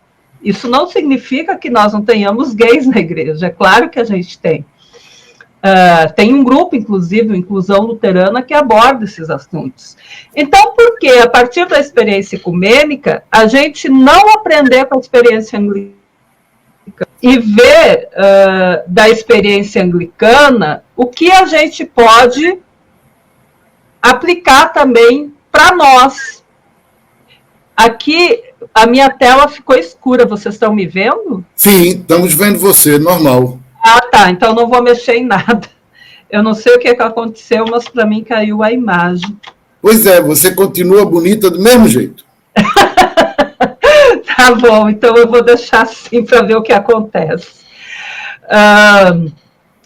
Isso não significa que nós não tenhamos gays na igreja, é claro que a gente tem. Tem um grupo, inclusive, o Inclusão Luterana, que aborda esses assuntos. Então, por que, a partir da experiência ecumênica, a gente não aprender com a experiência anglicana e ver da experiência anglicana o que a gente pode aplicar também para nós? Aqui, a minha tela ficou escura, vocês estão me vendo? Sim, estamos vendo você, normal. Tá, então não vou mexer em nada. Eu não sei o que aconteceu, mas para mim caiu a imagem. Pois é, você continua bonita do mesmo jeito. Tá bom, então eu vou deixar assim para ver o que acontece.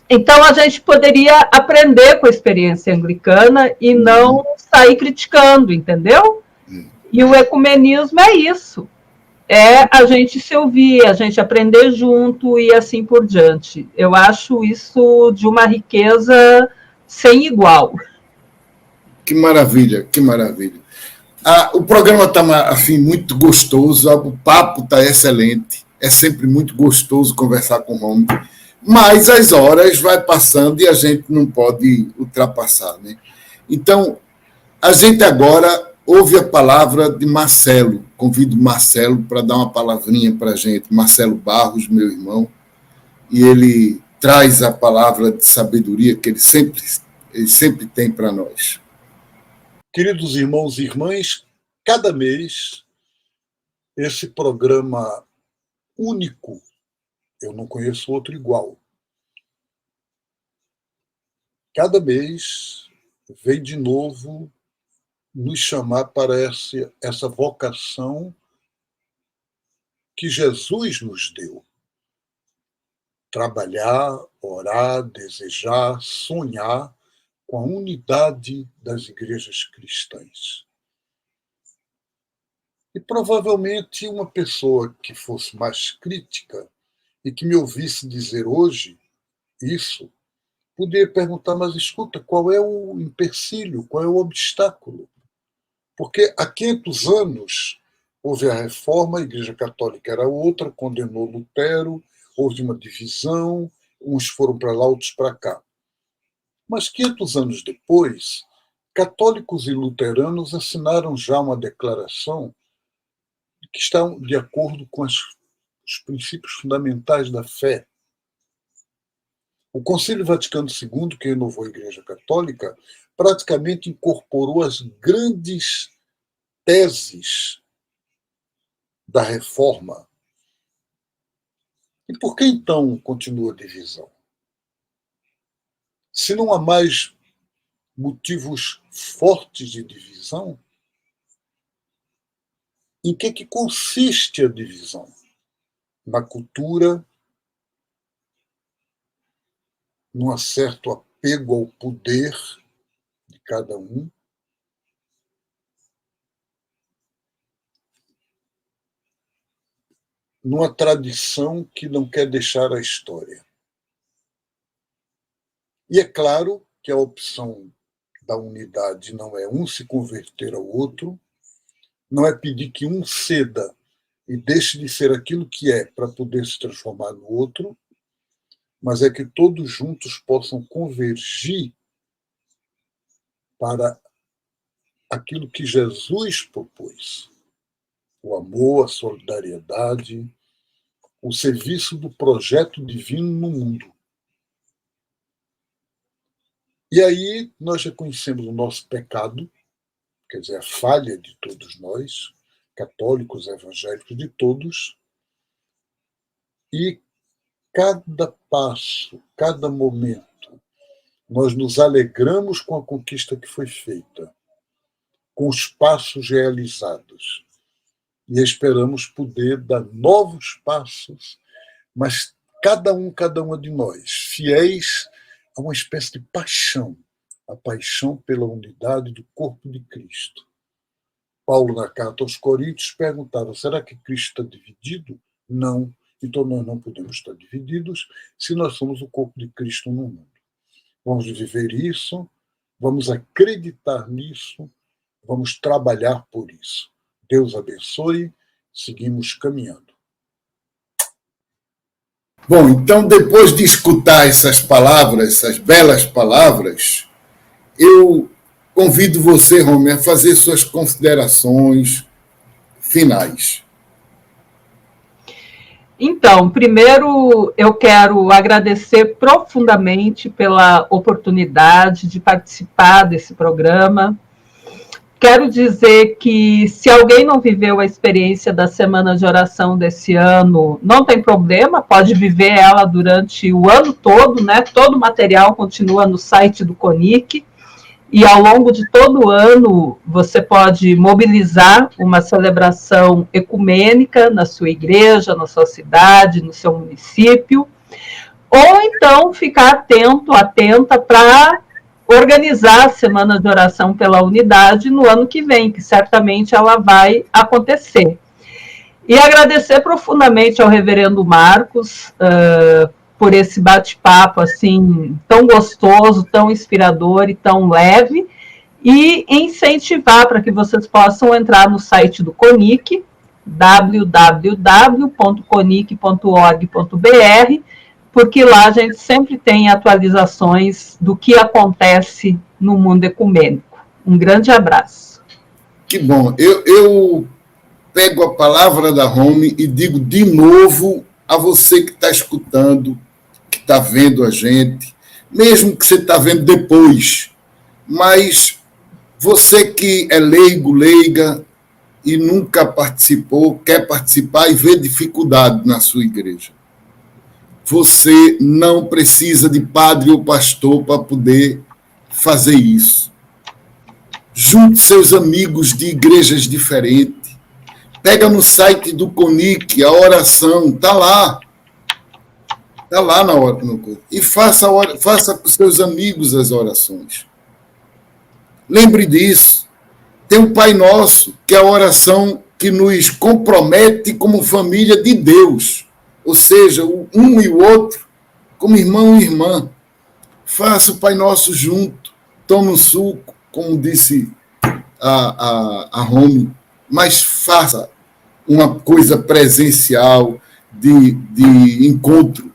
Então a gente poderia aprender com a experiência anglicana e não sair criticando, entendeu? E o ecumenismo é isso. É a gente se ouvir, a gente aprender junto e assim por diante. Eu acho isso de uma riqueza sem igual. Que maravilha, que maravilha. O programa está assim, muito gostoso, o papo está excelente, é sempre muito gostoso conversar com o Romy, mas as horas vai passando e a gente não pode ultrapassar, né? Então, a gente agora ouve a palavra de Marcelo. Convido Marcelo para dar uma palavrinha para a gente. Marcelo Barros, meu irmão, e ele traz a palavra de sabedoria que ele sempre tem para nós. Queridos irmãos e irmãs, cada mês esse programa único, eu não conheço outro igual, cada mês vem de novo nos chamar para essa vocação que Jesus nos deu. Trabalhar, orar, desejar, sonhar com a unidade das igrejas cristãs. E provavelmente uma pessoa que fosse mais crítica e que me ouvisse dizer hoje isso, poderia perguntar, mas escuta, qual é o empecilho, qual é o obstáculo? Porque há 500 anos houve a reforma, a Igreja Católica era outra, condenou Lutero, houve uma divisão, uns foram para lá, outros para cá. Mas 500 anos depois, católicos e luteranos assinaram já uma declaração que está de acordo com os princípios fundamentais da fé. O Concílio Vaticano II, que renovou a Igreja Católica, praticamente incorporou as grandes teses da reforma. E por que então continua a divisão? Se não há mais motivos fortes de divisão, em que consiste a divisão? Na cultura, num certo apego ao poder de cada um, numa tradição que não quer deixar a história. E é claro que a opção da unidade não é um se converter ao outro, não é pedir que um ceda e deixe de ser aquilo que é para poder se transformar no outro, mas é que todos juntos possam convergir para aquilo que Jesus propôs. O amor, a solidariedade, o serviço do projeto divino no mundo. E aí nós reconhecemos o nosso pecado, quer dizer, a falha de todos nós, católicos, evangélicos, de todos, e cada passo, cada momento, nós nos alegramos com a conquista que foi feita, com os passos realizados, e esperamos poder dar novos passos, mas cada uma de nós, fiéis a uma espécie de paixão, a paixão pela unidade do corpo de Cristo. Paulo, na carta aos Coríntios, perguntava, será que Cristo está dividido? Não. Então nós não podemos estar divididos se nós somos o corpo de Cristo no mundo. Vamos viver isso, vamos acreditar nisso, vamos trabalhar por isso. Deus abençoe, seguimos caminhando. Bom, então, depois de escutar essas palavras, essas belas palavras, eu convido você, Romy, a fazer suas considerações finais. Então, primeiro eu quero agradecer profundamente pela oportunidade de participar desse programa. Quero dizer que se alguém não viveu a experiência da Semana de Oração desse ano, não tem problema, pode viver ela durante o ano todo, né? Todo o material continua no site do CONIC, e ao longo de todo o ano você pode mobilizar uma celebração ecumênica na sua igreja, na sua cidade, no seu município, ou então ficar atento, atenta para organizar a Semana de Oração pela Unidade no ano que vem, que certamente ela vai acontecer. E agradecer profundamente ao reverendo Marcos por esse bate-papo assim, tão gostoso, tão inspirador e tão leve, e incentivar para que vocês possam entrar no site do CONIC, www.conic.org.br, porque lá a gente sempre tem atualizações do que acontece no mundo ecumênico. Um grande abraço. Que bom. Eu pego a palavra da Rome e digo de novo a você que está escutando, que está vendo a gente, mesmo que você está vendo depois, mas você que é leigo, leiga, e nunca participou, quer participar e vê dificuldade na sua igreja. Você não precisa de padre ou pastor para poder fazer isso. Junte seus amigos de igrejas diferentes. Pega no site do CONIC, a oração, está lá. Está lá na hora. E faça com seus amigos as orações. Lembre disso. Tem o Pai Nosso, que é a oração que nos compromete como família de Deus. Ou seja, um e o outro, como irmão e irmã. Faça o Pai Nosso junto. Tome um suco, como disse a Rome. Mas faça uma coisa presencial de encontro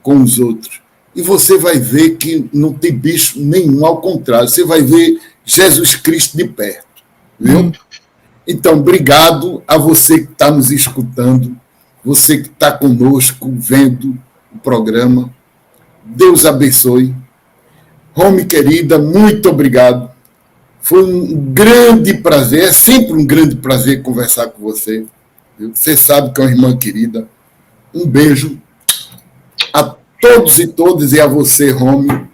com os outros. E você vai ver que não tem bicho nenhum, ao contrário. Você vai ver Jesus Cristo de perto. Viu? Então, obrigado a você que está nos escutando, você que está conosco, vendo o programa. Deus abençoe. Rome, querida, muito obrigado. Foi um grande prazer, é sempre um grande prazer conversar com você. Viu? Você sabe que é uma irmã querida. Um beijo a todos e todas, e a você, Rome.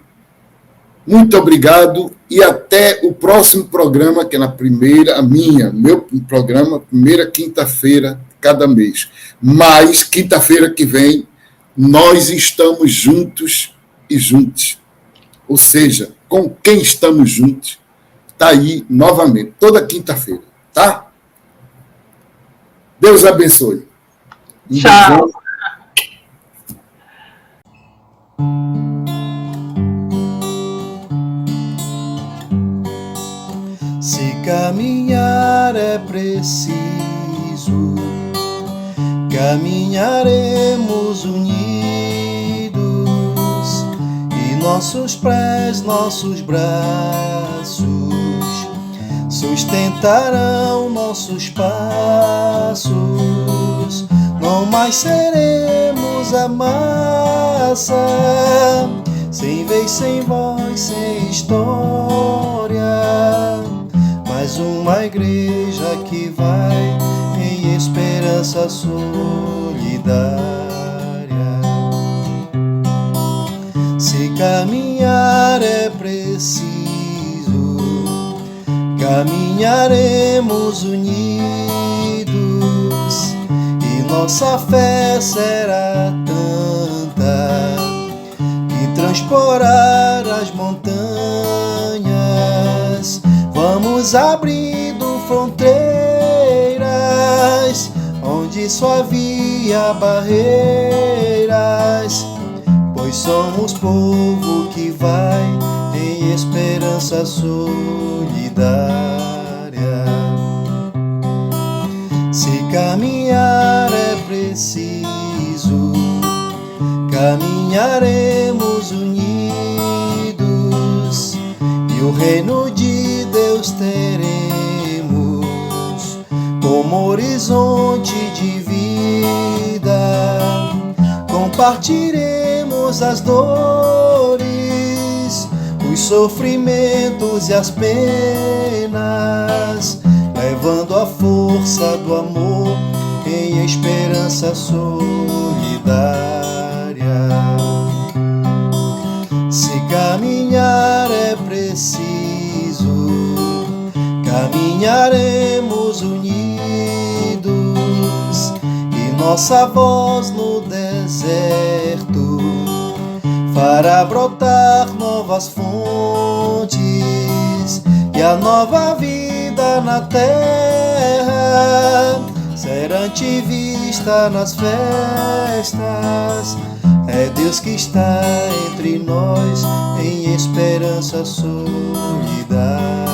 Muito obrigado e até o próximo programa, que é meu programa, primeira quinta-feira de cada mês. Mas, quinta-feira que vem, nós estamos juntos e juntos. Ou seja, com quem estamos juntos, está aí novamente, toda quinta-feira, tá? Deus abençoe. Tchau. Se caminhar é preciso, caminharemos unidos, e nossos pés, nossos braços sustentarão nossos passos. Não mais seremos a massa, sem vez, sem voz, sem história, mas uma igreja que vai em esperança solidária. Se caminhar é preciso, caminharemos unidos, e nossa fé será tanta que transportar as montanhas. Vamos abrindo fronteiras onde só havia barreiras, pois somos povo que vai em esperança solidária. Se caminhar é preciso, caminharemos unidos, e o reino de Deus teremos como horizonte de vida. Compartilhemos as dores, os sofrimentos e as penas, levando a força do amor em esperança solidária. Se caminhar é preciso, caminharemos unidos, e nossa voz no deserto para brotar novas fontes e a nova vida na terra ser antivista nas festas. É Deus que está entre nós em esperança solidária.